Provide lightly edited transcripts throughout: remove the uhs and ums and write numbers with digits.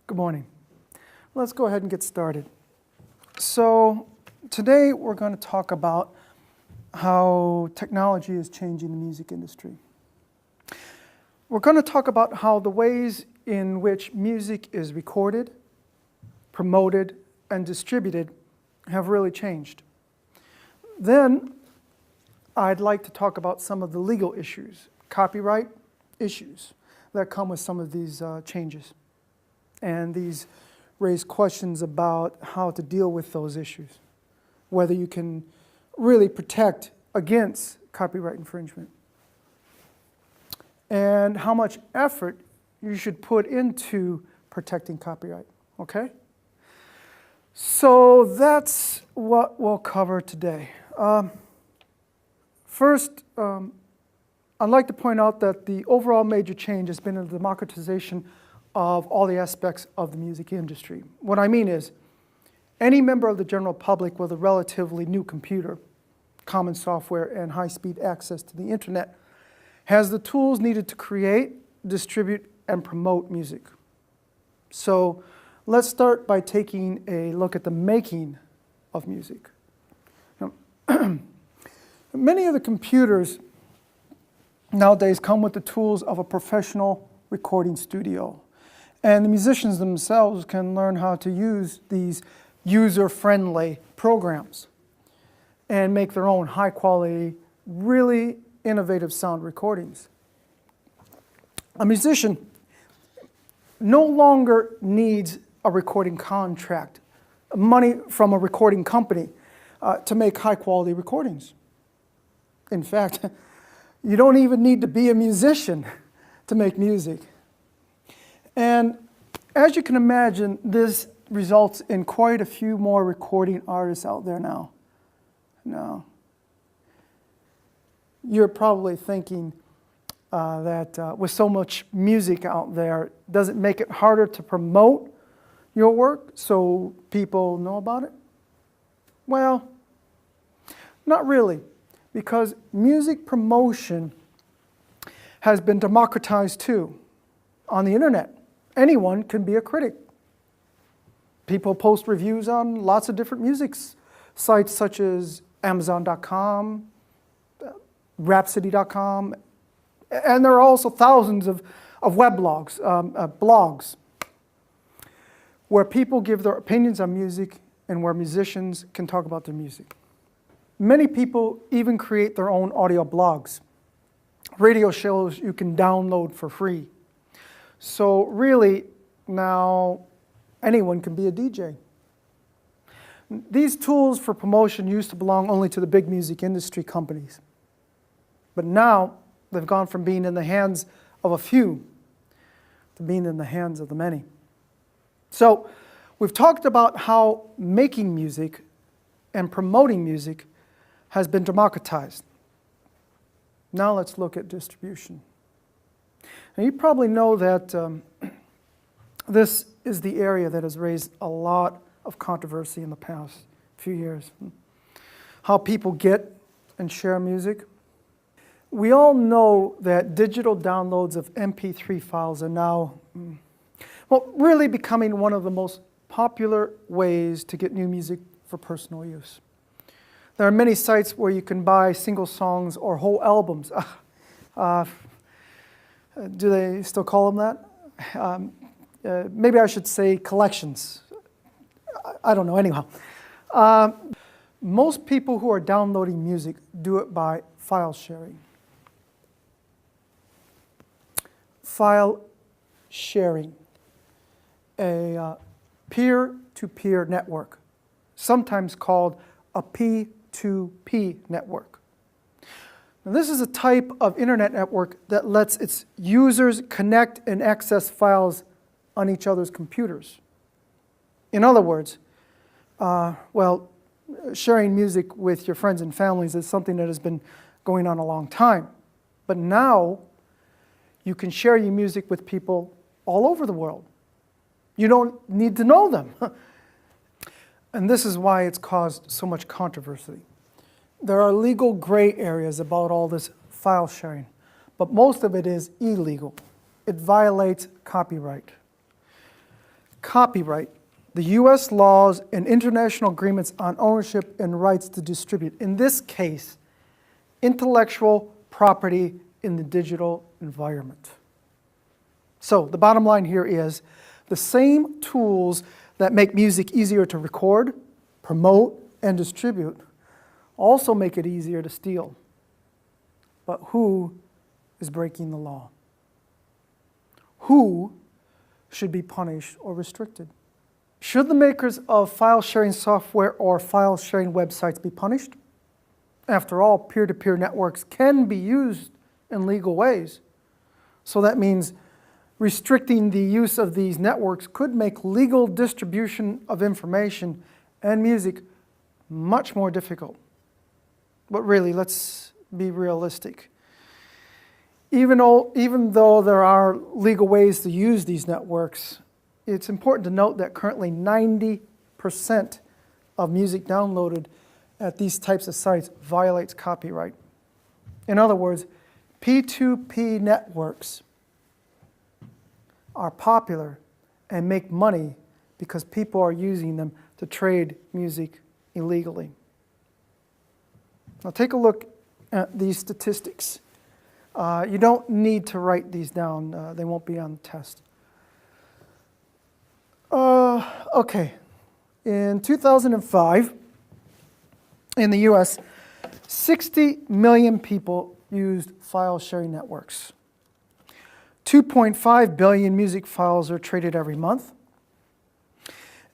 Good morning. Let's go ahead and get started. So today we're going to talk about how technology is changing the music industry. We're going to talk about how the ways in which music is recorded, promoted, and distributed have really changed. Then I'd like to talk about some of the legal issues, copyright issues that come with some of these changes. And these raise questions about how to deal with those issues, whether you can really protect against copyright infringement, and how much effort you should put into protecting copyright, okay? So that's what we'll cover today. First, I'd like to point out that the overall major change has been in the democratization of all the aspects of the music industry. What I mean is, any member of the general public with a relatively new computer, common software, and high-speed access to the internet has the tools needed to create, distribute, and promote music. So let's start by taking a look at the making of music. Now, many of the computers nowadays come with the tools of a professional recording studio. And the musicians themselves can learn how to use these user-friendly programs and make their own high-quality, really innovative sound recordings. A musician no longer needs a recording contract, money from a recording company to make high-quality recordings. In fact, you don't even need to be a musician to make music. And as you can imagine, this results in quite a few more recording artists out there now. Now, you're probably thinking that with so much music out there, does it make it harder to promote your work so people know about it? Well, not really, because music promotion has been democratized too on the internet. Anyone can be a critic. People post reviews on lots of different music sites such as Amazon.com, Rhapsody.com, and there are also thousands of weblogs, blogs, where people give their opinions on music and where musicians can talk about their music. Many people even create their own audio blogs, radio shows you can download for free. So really, now anyone can be a DJ. These tools for promotion used to belong only to the big music industry companies. But now, they've gone from being in the hands of a few to being in the hands of the many. So, we've talked about how making music and promoting music has been democratized. Now let's look at distribution. Now, you probably know that this is the area that has raised a lot of controversy in the past few years. How people get and share music. We all know that digital downloads of MP3 files are now, really becoming one of the most popular ways to get new music for personal use. There are many sites where you can buy single songs or whole albums. Do they still call them that? Maybe I should say collections. I don't know, anyhow. Most people who are downloading music do it by file sharing. File sharing, a peer-to-peer network, sometimes called a P2P network. Now, this is a type of internet network that lets its users connect and access files on each other's computers. In other words, sharing music with your friends and families is something that has been going on a long time. But now, you can share your music with people all over the world. You don't need to know them. And this is why it's caused so much controversy. There are legal gray areas about all this file sharing, but most of it is illegal. It violates copyright. copyright, the U.S. laws and international agreements on ownership and rights to distribute, in this case, intellectual property in the digital environment. So the bottom line here is the same tools that make music easier to record, promote, and distribute also make it easier to steal. But who is breaking the law? Who should be punished or restricted? Should the makers of file sharing software or file sharing websites be punished? After all, peer-to-peer networks can be used in legal ways. So that means restricting the use of these networks could make legal distribution of information and music much more difficult. But really, let's be realistic. Even though there are legal ways to use these networks, it's important to note that currently 90% of music downloaded at these types of sites violates copyright. In other words, P2P networks are popular and make money because people are using them to trade music illegally. Now take a look at these statistics. You don't need to write these down. They won't be on the test. Okay. In 2005, in the US, 60 million people used file sharing networks. 2.5 billion music files are traded every month.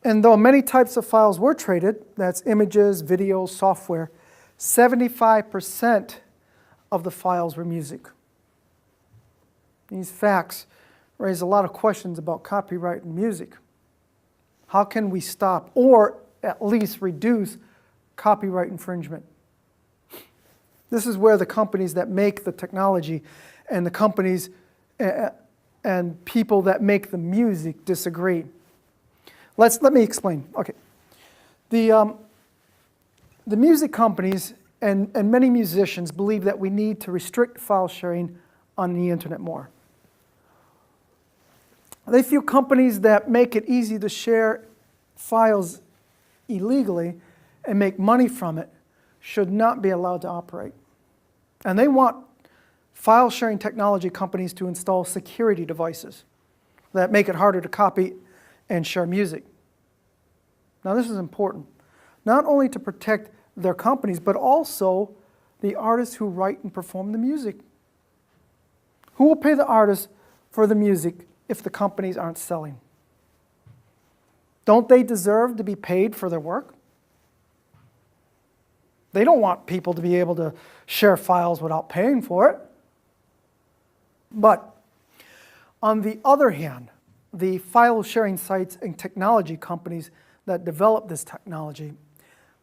And though many types of files were traded, that's images, videos, software, 75% of the files were music. These facts raise a lot of questions about copyright in music. How can we stop or at least reduce copyright infringement? This is where the companies that make the technology and the companies and people that make the music disagree. Let me explain. Okay, the music companies and many musicians believe that we need to restrict file sharing on the internet more. They feel companies that make it easy to share files illegally and make money from it should not be allowed to operate. And they want file sharing technology companies to install security devices that make it harder to copy and share music. Now this is important, not only to protect their companies, but also the artists who write and perform the music. Who will pay the artists for the music if the companies aren't selling? Don't they deserve to be paid for their work? They don't want people to be able to share files without paying for it. But on the other hand, the file sharing sites and technology companies that develop this technology,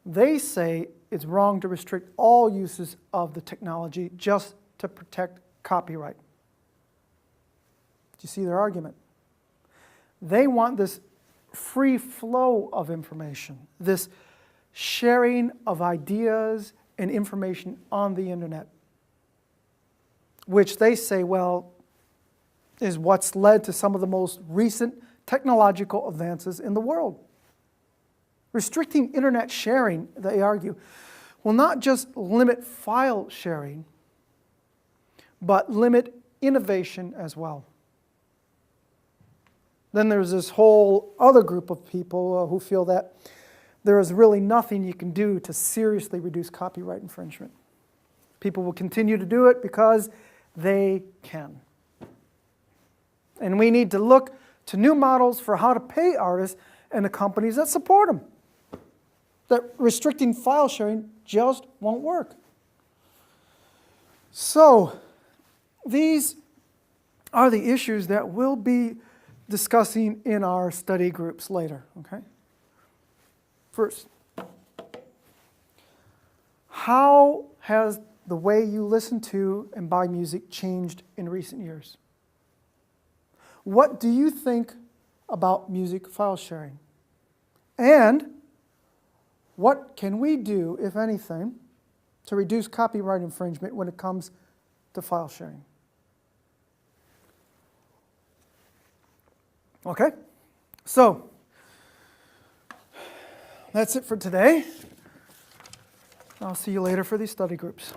they say it's wrong to restrict all uses of the technology just to protect copyright. Do you see their argument? They want this free flow of information, this sharing of ideas and information on the internet, which they say, well, is what's led to some of the most recent technological advances in the world. Restricting internet sharing, they argue, will not just limit file sharing, but limit innovation as well. Then there's this whole other group of people who feel that there is really nothing you can do to seriously reduce copyright infringement. People will continue to do it because they can. And we need to look to new models for how to pay artists and the companies that support them. That restricting file sharing just won't work. So these are the issues that we'll be discussing in our study groups later, okay? First, how has the way you listen to and buy music changed in recent years? What do you think about music file sharing? And what can we do, if anything, to reduce copyright infringement when it comes to file sharing? Okay, So, that's it for today. I'll see you later for these study groups.